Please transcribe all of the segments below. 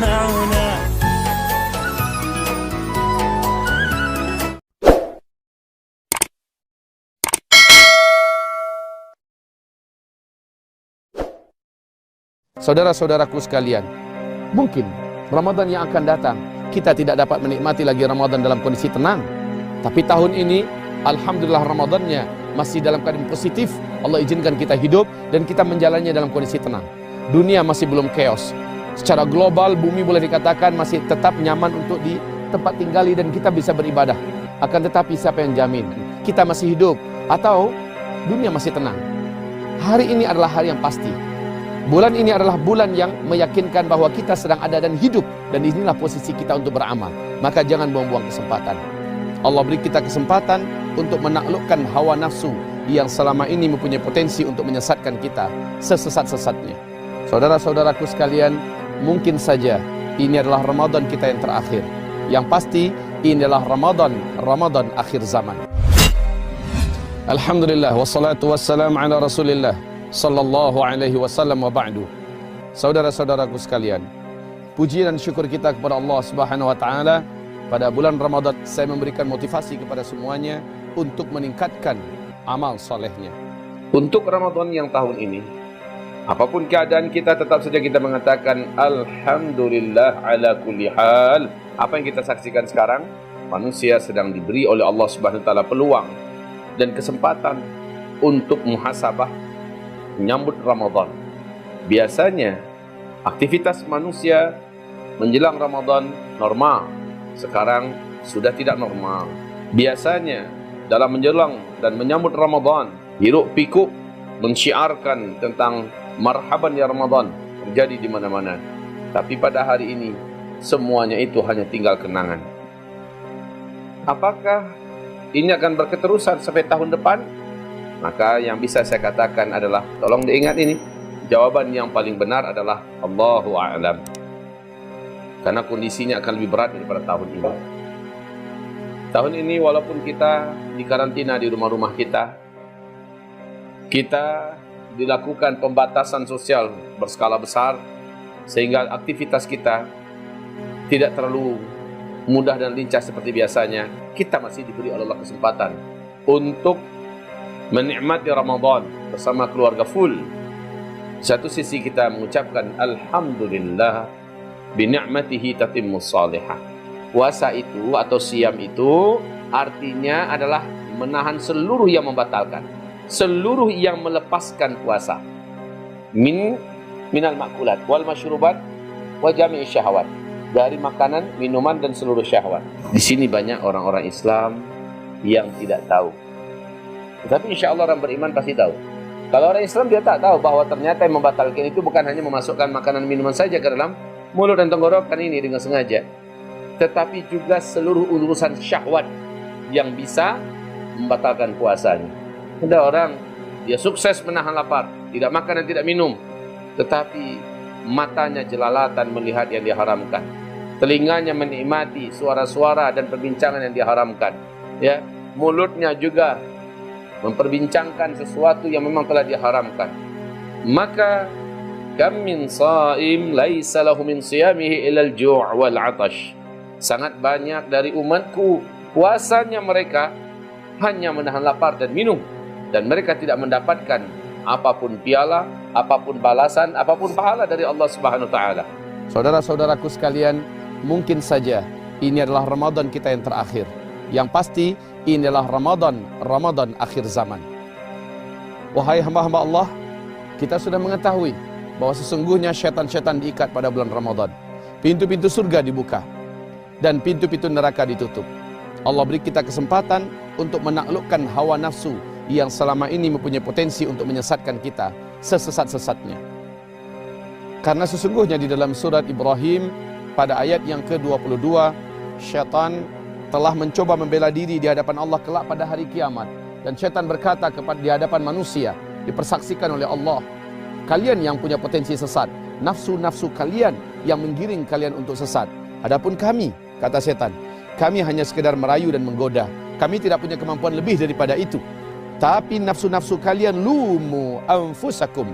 يجمعنا. Saudara-saudaraku sekalian, mungkin Ramadan yang akan datang kita tidak dapat menikmati lagi Ramadan dalam kondisi tenang. Tapi tahun ini, alhamdulillah Ramadannya masih dalam keadaan positif. Allah izinkan kita hidup dan kita menjalannya dalam kondisi tenang. Dunia masih belum chaos. Secara global, bumi boleh dikatakan masih tetap nyaman untuk di tempat tinggali dan kita bisa beribadah. Akan tetapi siapa yang jamin kita masih hidup atau dunia masih tenang? Hari ini adalah hari yang pasti. Bulan ini adalah bulan yang meyakinkan bahwa kita sedang ada dan hidup, dan inilah posisi kita untuk beramal. Maka jangan buang-buang kesempatan. Allah beri kita kesempatan untuk menaklukkan hawa nafsu yang selama ini mempunyai potensi untuk menyesatkan kita sesesat-sesatnya. Saudara-saudaraku sekalian, mungkin saja ini adalah Ramadan kita yang terakhir. Yang pasti ini adalah Ramadan akhir zaman. Alhamdulillah wassalatu wassalamu ala Rasulillah sallallahu alaihi wasallam wa ba'du. Saudara-saudaraku sekalian, puji dan syukur kita kepada Allah Subhanahu wa taala. Pada bulan Ramadan saya memberikan motivasi kepada semuanya untuk meningkatkan amal solehnya. Untuk Ramadan yang tahun ini, apapun keadaan kita, tetap saja kita mengatakan alhamdulillah ala kulli hal. Apa yang kita saksikan sekarang, manusia sedang diberi oleh Allah Subhanahu wa taala peluang dan kesempatan untuk muhasabah menyambut Ramadan. Biasanya aktivitas manusia menjelang Ramadan normal, sekarang sudah tidak normal. Biasanya dalam menjelang dan menyambut Ramadan, hiruk pikuk mensyiarkan tentang marhaban ya Ramadan terjadi di mana-mana. Tapi pada hari ini semuanya itu hanya tinggal kenangan. Apakah ini akan berketerusan sampai tahun depan? Maka yang bisa saya katakan adalah, tolong diingat ini, jawaban yang paling benar adalah Allahu a'lam. Karena kondisinya akan lebih berat daripada tahun ini. Tahun ini walaupun kita dikarantina di rumah-rumah kita, kita dilakukan pembatasan sosial berskala besar, sehingga aktivitas kita tidak terlalu mudah dan lincah seperti biasanya. Kita masih diberi oleh Allah kesempatan untuk menikmati Ramadan bersama keluarga full. Satu sisi kita mengucapkan alhamdulillah bi ni'matihi tatimmus salihah. Puasa itu atau siam itu artinya adalah menahan seluruh yang membatalkan, seluruh yang melepaskan puasa. Minal makulat wal masyrubat wa jami'i syahwat. Dari makanan, minuman dan seluruh syahwat. Di sini banyak orang-orang Islam yang tidak tahu. Tapi insya Allah orang beriman pasti tahu. Kalau orang Islam dia tak tahu bahwa ternyata yang membatalkan itu bukan hanya memasukkan makanan minuman saja ke dalam mulut dan tenggorokan ini dengan sengaja, tetapi juga seluruh urusan syahwat yang bisa membatalkan puasanya. Ada orang dia sukses menahan lapar, tidak makan dan tidak minum, tetapi matanya jelalatan melihat yang diharamkan, telinganya menikmati suara-suara dan perbincangan yang diharamkan, ya, mulutnya juga memperbincangkan sesuatu yang memang telah diharamkan. Maka kam min shaim laisa lahu min siyamihi illa al-ju' wal 'atash. Sangat banyak dari umatku puasanya mereka hanya menahan lapar dan minum, dan mereka tidak mendapatkan apapun piala, apapun balasan, apapun pahala dari Allah Subhanahu wa taala. Saudara-saudaraku sekalian, mungkin saja ini adalah Ramadan kita yang terakhir. Yang pasti inilah Ramadan akhir zaman. Wahai hamba-hamba Allah, kita sudah mengetahui bahwa sesungguhnya syaitan-syaitan diikat pada bulan Ramadan. Pintu-pintu surga dibuka dan pintu-pintu neraka ditutup. Allah beri kita kesempatan untuk menaklukkan hawa nafsu yang selama ini mempunyai potensi untuk menyesatkan kita sesesat-sesatnya. Karena sesungguhnya di dalam surat Ibrahim pada ayat yang ke-22, syaitan telah mencoba membela diri di hadapan Allah kelak pada hari kiamat, dan syaitan berkata kepada di hadapan manusia, dipersaksikan oleh Allah, kalian yang punya potensi sesat, nafsu-nafsu kalian yang menggiring kalian untuk sesat. Adapun kami, kata syaitan, kami hanya sekedar merayu dan menggoda, kami tidak punya kemampuan lebih daripada itu. Tapi nafsu-nafsu kalian lumu anfusakum,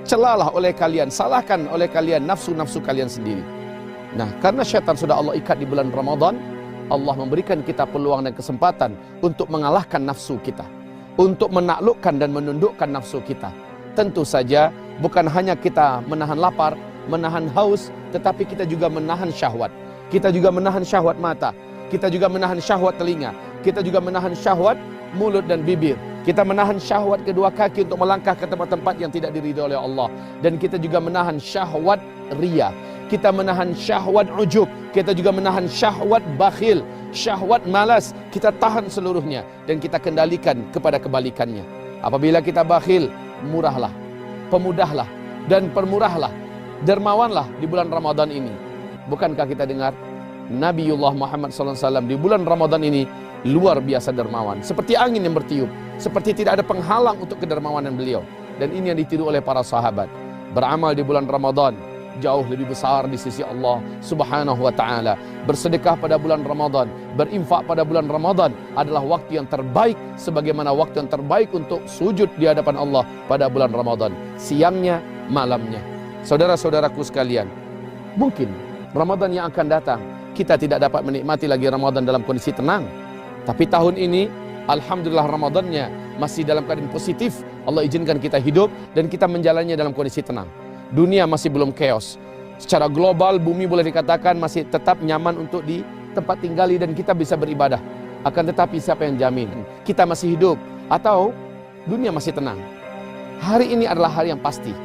celalah oleh kalian, salahkan oleh kalian nafsu-nafsu kalian sendiri. Nah, karena syaitan sudah Allah ikat di bulan Ramadan, Allah memberikan kita peluang dan kesempatan untuk mengalahkan nafsu kita, untuk menaklukkan dan menundukkan nafsu kita. Tentu saja bukan hanya kita menahan lapar, menahan haus, tetapi kita juga menahan syahwat. Kita juga menahan syahwat mata, kita juga menahan syahwat telinga, kita juga menahan syahwat mulut dan bibir. Kita menahan syahwat kedua kaki untuk melangkah ke tempat-tempat yang tidak diridhoi oleh Allah. Dan kita juga menahan syahwat riya. Kita menahan syahwat ujub. Kita juga menahan syahwat bakhil, syahwat malas. Kita tahan seluruhnya dan kita kendalikan kepada kebalikannya. Apabila kita bakhil, murahlah, pemudahlah dan permurahlah, dermawanlah di bulan Ramadan ini. Bukankah kita dengar Nabiullah Muhammad SAW di bulan Ramadan ini luar biasa dermawan, seperti angin yang bertiup, seperti tidak ada penghalang untuk kedermawanan beliau. Dan ini yang ditiru oleh para sahabat. Beramal di bulan Ramadan jauh lebih besar di sisi Allah Subhanahu wa taala. Bersedekah pada bulan Ramadan, berinfak pada bulan Ramadan adalah waktu yang terbaik, sebagaimana waktu yang terbaik untuk sujud di hadapan Allah pada bulan Ramadan, siangnya, malamnya. Saudara-saudaraku sekalian, mungkin Ramadan yang akan datang kita tidak dapat menikmati lagi Ramadan dalam kondisi tenang. Tapi tahun ini alhamdulillah Ramadannya masih dalam keadaan positif. Allah izinkan kita hidup dan kita menjalannya dalam kondisi tenang. Dunia masih belum chaos. Secara global bumi boleh dikatakan masih tetap nyaman untuk di tempat tinggali dan kita bisa beribadah. Akan tetapi siapa yang jamin kita masih hidup atau dunia masih tenang? Hari ini adalah hari yang pasti.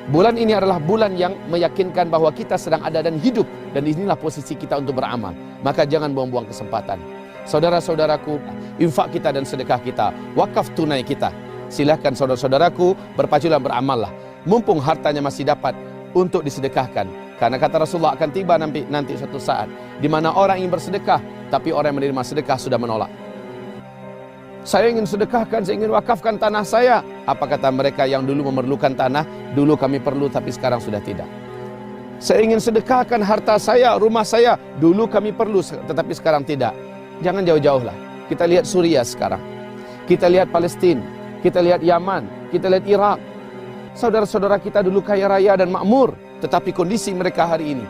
Bulan ini adalah bulan yang meyakinkan bahwa kita sedang ada dan hidup, dan inilah posisi kita untuk beramal. Maka jangan buang-buang kesempatan. Saudara-saudaraku, infak kita dan sedekah kita, wakaf tunai kita. Silahkan saudara-saudaraku berpacu dan beramallah. Mumpung hartanya masih dapat untuk disedekahkan. Karena kata Rasulullah akan tiba nanti suatu saat di mana orang ingin bersedekah, tapi orang yang menerima sedekah sudah menolak. Saya ingin sedekahkan, saya ingin wakafkan tanah saya. Apa kata mereka yang dulu memerlukan tanah? Dulu kami perlu tapi sekarang sudah tidak. Saya ingin sedekahkan harta saya, rumah saya. Dulu kami perlu tetapi sekarang tidak. Jangan jauh-jauh lah. Kita lihat Suriah sekarang. Kita lihat Palestina. Kita lihat Yaman. Kita lihat Irak. Saudara-saudara kita dulu kaya raya dan makmur. Tetapi kondisi mereka hari ini,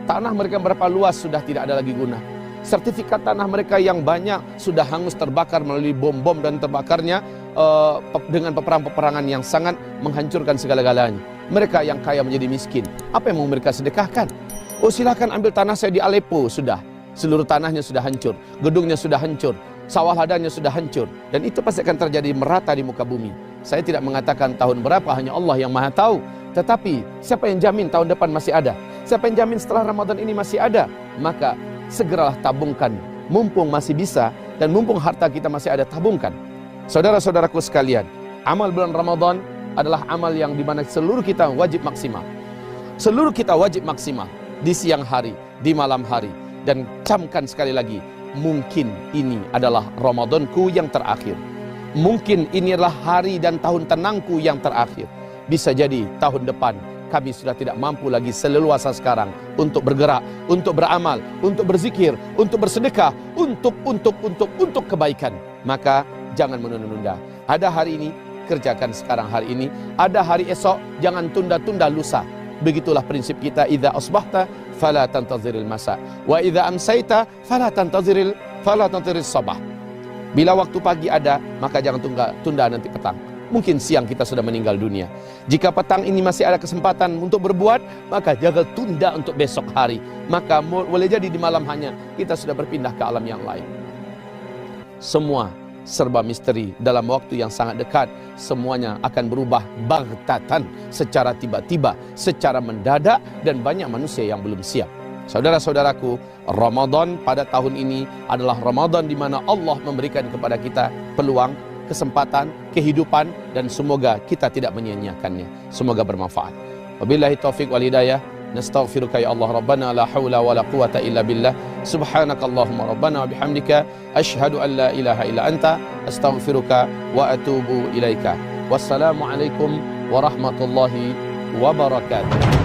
tanah mereka berapa luas sudah tidak ada lagi guna. Sertifikat tanah mereka yang banyak sudah hangus terbakar melalui bom-bom dan terbakarnya dengan peperangan-peperangan yang sangat menghancurkan segala-galanya. Mereka yang kaya menjadi miskin. Apa yang mau mereka sedekahkan? Oh silakan ambil tanah saya di Aleppo, sudah. Seluruh tanahnya sudah hancur, gedungnya sudah hancur, sawah ladangnya sudah hancur. Dan itu pasti akan terjadi merata di muka bumi. Saya tidak mengatakan tahun berapa, hanya Allah yang maha tahu. Tetapi siapa yang jamin tahun depan masih ada? Siapa yang jamin setelah Ramadan ini masih ada? Maka segeralah tabungkan, mumpung masih bisa dan mumpung harta kita masih ada, tabungkan. Saudara-saudaraku sekalian, amal bulan Ramadan adalah amal yang dimana seluruh kita wajib maksimal. Seluruh kita wajib maksimal di siang hari, di malam hari. Dan camkan sekali lagi, mungkin ini adalah Ramadanku yang terakhir. Mungkin ini adalah hari dan tahun tenangku yang terakhir. Bisa jadi tahun depan kami sudah tidak mampu lagi seleluasa sekarang untuk bergerak, untuk beramal, untuk berzikir, untuk bersedekah, untuk kebaikan. Maka jangan menunda-nunda. Ada hari ini, kerjakan sekarang hari ini. Ada hari esok, jangan tunda-tunda lusa. Begitulah prinsip kita, idza asbahta fala tantaziril masa wa idza amsayta fala tantaziril sabah. Bila waktu pagi ada, maka jangan tunda nanti petang. Mungkin siang kita sudah meninggal dunia. Jika petang ini masih ada kesempatan untuk berbuat, maka jangan tunda untuk besok hari. Maka boleh jadi di malam hanya kita sudah berpindah ke alam yang lain. Semua serba misteri, dalam waktu yang sangat dekat semuanya akan berubah baghtatan, secara tiba-tiba, secara mendadak, dan banyak manusia yang belum siap. Saudara-saudaraku, Ramadan pada tahun ini adalah Ramadan di mana Allah memberikan kepada kita peluang, kesempatan, kehidupan, dan semoga kita tidak menyia-nyiakannya. Semoga bermanfaat. Wabillahi taufiq wal hidayah. Nastaghfiruka ya Allah Rabbana la hawla wa la quwata illa billah. Subhanakallahumma Rabbana wa bihamdika asyhadu an la ilaha illa anta astaghfiruka wa atubu ilaika. Wassalamu alaikum warahmatullahi wabarakatuh.